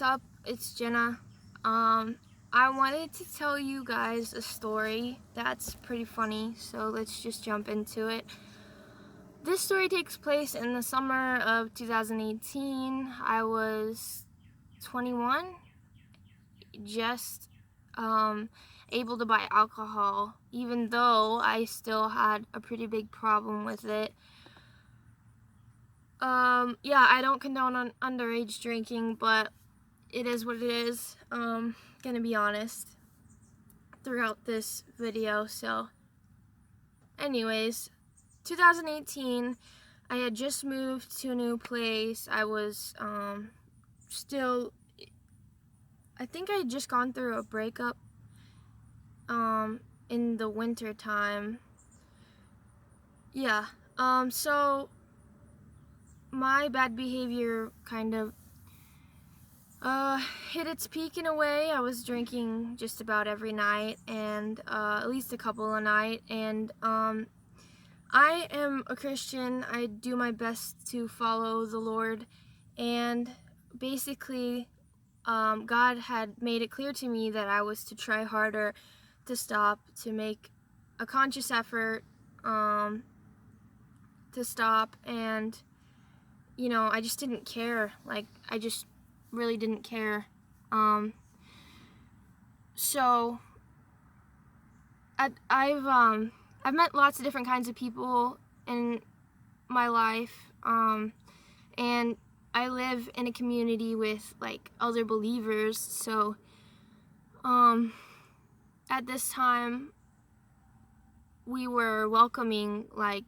what's up? It's Jenna. I wanted to tell you guys a story that's pretty funny, so let's just jump into it. This story takes place in the summer of 2018. I was 21, just able to buy alcohol, even though I still had a pretty big problem with it. Yeah, I don't condone on underage drinking, but it is what it is. Gonna be honest throughout this video. So anyways, 2018, I had just moved to a new place. I was still, I think I had just gone through a breakup in the winter time. Yeah. So my bad behavior kind of hit its peak in a way. I was drinking just about every night, and at least a couple a night, and I am a Christian. I do my best to follow the Lord, and basically God had made it clear to me that I was to try harder to stop, to make a conscious effort to stop, and you know, I just didn't care. Like, I just really didn't care. So I've met lots of different kinds of people in my life, and I live in a community with like other believers. So at this time we were welcoming like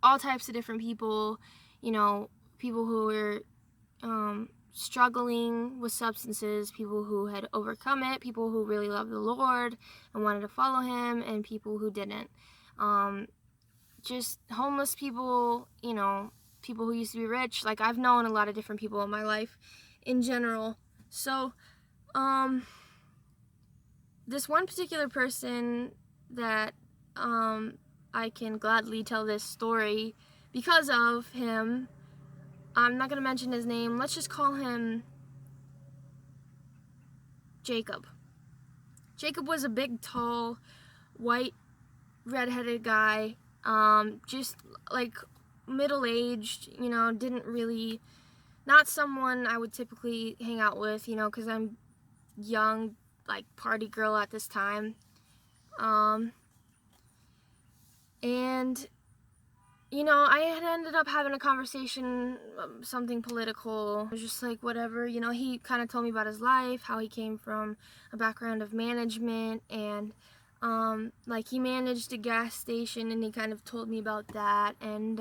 all types of different people, you know, people who were struggling with substances, people who had overcome it, people who really loved the Lord and wanted to follow Him, and people who didn't. Just homeless people, you know, people who used to be rich. Like, I've known a lot of different people in my life in general. So, this one particular person that I can gladly tell this story because of him. I'm not going to mention his name. Let's just call him Jacob. Jacob was a big, tall, white, redheaded guy. Just like middle-aged, you know, didn't really, not someone I would typically hang out with, you know, because I'm young, like party girl at this time. And you know, I had ended up having a conversation, something political. It was just like, whatever, you know, he kind of told me about his life, how he came from a background of management, and, like, he managed a gas station, and he kind of told me about that, and,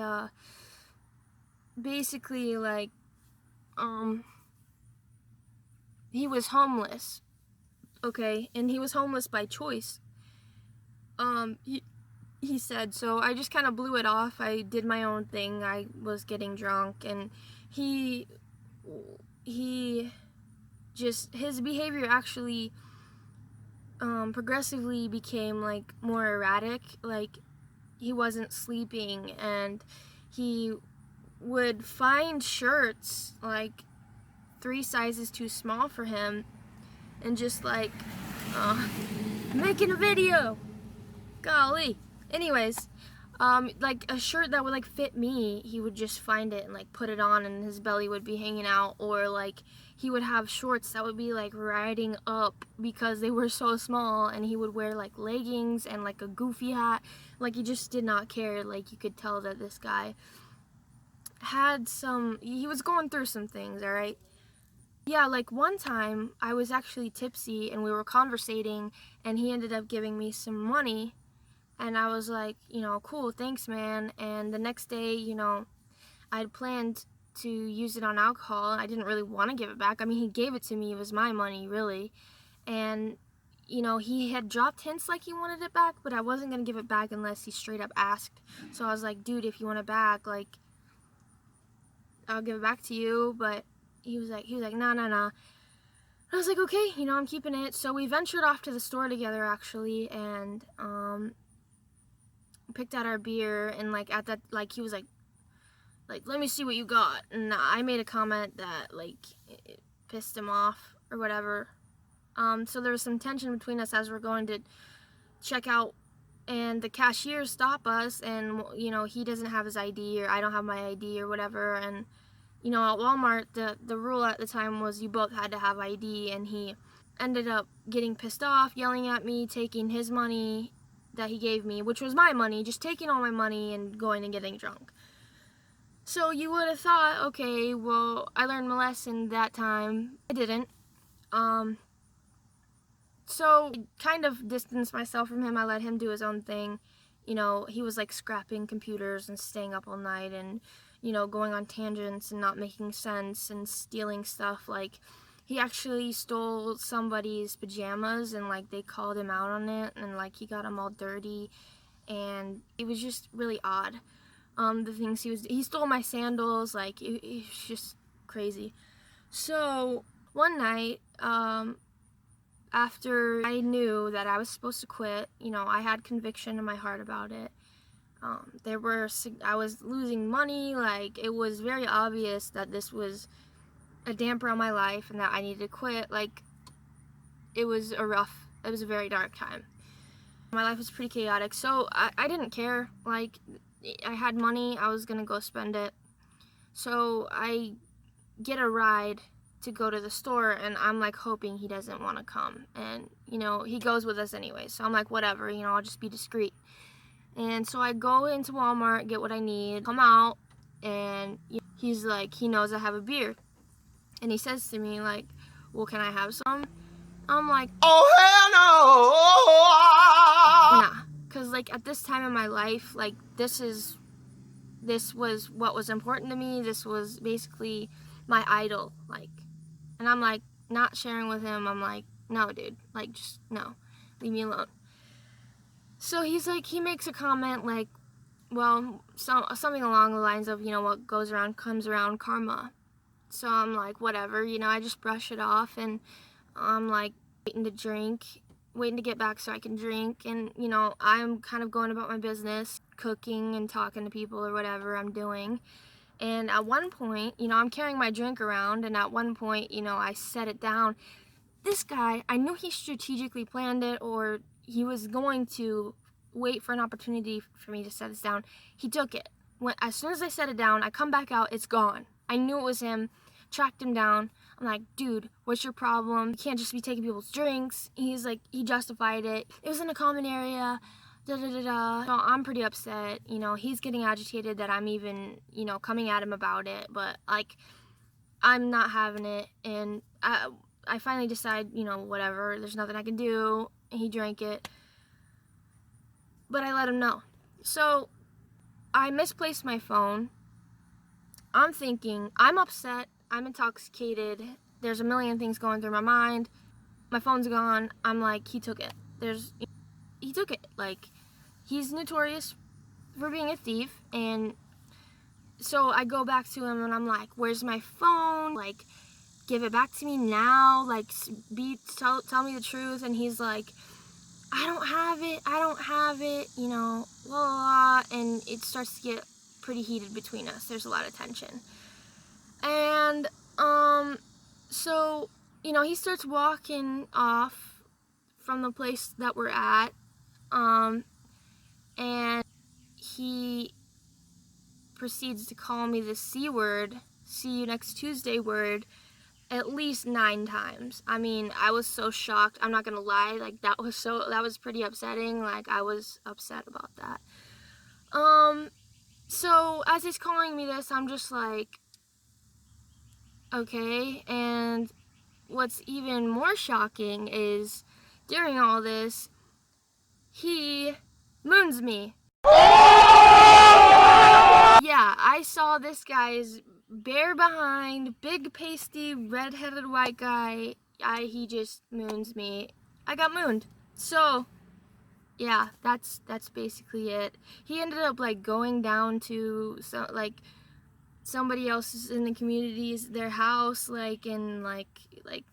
basically, like, he was homeless, okay, and he was homeless by choice. He said, so I just kind of blew it off. I did my own thing. I was getting drunk, and he just, his behavior actually progressively became like more erratic. Like, he wasn't sleeping, and he would find shirts like 3 sizes too small for him, and just like making a video, golly. Anyways, like a shirt that would like fit me, he would just find it and like put it on, and his belly would be hanging out. Or like he would have shorts that would be like riding up because they were so small, and he would wear like leggings and like a goofy hat. Like, he just did not care. Like, you could tell that this guy had he was going through some things, all right? Yeah, like one time I was actually tipsy and we were conversating, and he ended up giving me some money. And I was like, you know, cool, thanks, man. And the next day, you know, I'd planned to use it on alcohol. I didn't really want to give it back. I mean, he gave it to me. It was my money, really. And, you know, he had dropped hints like he wanted it back, but I wasn't going to give it back unless he straight up asked. So I was like, dude, if you want it back, like, I'll give it back to you. But he was like, nah. I was like, okay, you know, I'm keeping it. So we ventured off to the store together, actually, and, picked out our beer, and like at that, like, he was like let me see what you got, and I made a comment that like pissed him off or whatever. So there was some tension between us as we're going to check out, and the cashier stopped us, and he doesn't have his ID, or I don't have my ID or whatever. And at Walmart, the rule at the time was you both had to have ID, and he ended up getting pissed off, yelling at me, taking his money that he gave me, which was my money, just taking all my money and going and getting drunk. So you would have thought, okay, well, I learned my lesson that time. I didn't. So I kind of distanced myself from him. I let him do his own thing. He was like scrapping computers and staying up all night and, going on tangents and not making sense and stealing stuff. Like, he actually stole somebody's pajamas, and like they called him out on it, and like he got them all dirty, and it was just really odd. The things he stole my sandals, like it was just crazy. So one night, after I knew that I was supposed to quit, I had conviction in my heart about it. I was losing money. Like, it was very obvious that this was a damper on my life and that I needed to quit. Like, it was a very dark time. My life was pretty chaotic, so I didn't care. Like, I had money, I was gonna go spend it. So I get a ride to go to the store, and I'm like hoping he doesn't want to come. And he goes with us anyway, so I'm like, whatever, I'll just be discreet. And so I go into Walmart, get what I need, come out, and he's like, he knows I have a beer, and he says to me like, well, can I have some? I'm like, oh hell no. Nah, because like at this time in my life, like this was what was important to me. This was basically my idol, like. And I'm like, not sharing with him. I'm like, no, dude, like, just no, leave me alone. So he makes a comment like, well, something along the lines of, what goes around comes around, karma. So I'm like, whatever, I just brush it off, and I'm like waiting to get back so I can drink. And I'm kind of going about my business, cooking and talking to people or whatever I'm doing. And at one point, I'm carrying my drink around, and at one point, I set it down. This guy, I knew he strategically planned it, or he was going to wait for an opportunity for me to set this down. He took it. As soon as I set it down, I come back out, it's gone. I knew it was him, tracked him down. I'm like, dude, what's your problem? You can't just be taking people's drinks. He's like, he justified it. It was in a common area. So I'm pretty upset. He's getting agitated that I'm even, coming at him about it. But, like, I'm not having it. And I finally decide, whatever. There's nothing I can do. And he drank it. But I let him know. So I misplaced my phone. I'm thinking, I'm upset. I'm intoxicated. There's a million things going through my mind. My phone's gone. I'm like, he took it. He took it. Like, he's notorious for being a thief. And so I go back to him and I'm like, where's my phone? Like, give it back to me now. Like, tell me the truth. And he's like, I don't have it, blah, blah, blah. And it starts to get pretty heated between us. There's a lot of tension. And, so, he starts walking off from the place that we're at. And he proceeds to call me the C word, see you next Tuesday word, at least 9 times. I mean, I was so shocked. I'm not gonna lie. Like, that was pretty upsetting. Like, I was upset about that. So as he's calling me this, I'm just like, okay. And what's even more shocking is during all this, he moons me. Yeah, I saw this guy's bare behind, big pasty, red-headed white guy. He just moons me. I got mooned. So, yeah, that's basically it. He ended up like going down to somebody else's in the community's their house, and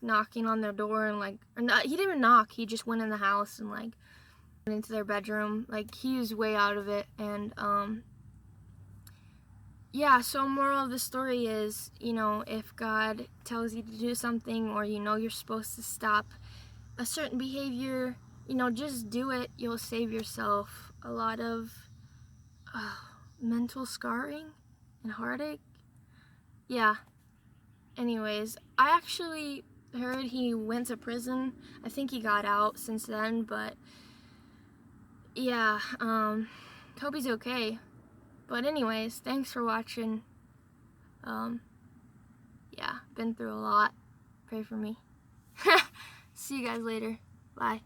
knocking on their door, and he didn't even knock. He just went in the house and went into their bedroom. Like, he was way out of it. And yeah, so moral of the story is, if God tells you to do something, or you're supposed to stop a certain behavior, just do it. You'll save yourself a lot of mental scarring and heartache. Yeah. Anyways, I actually heard he went to prison. I think he got out since then, but yeah, hope he's okay. But anyways, thanks for watching. Yeah, been through a lot. Pray for me. See you guys later. Bye.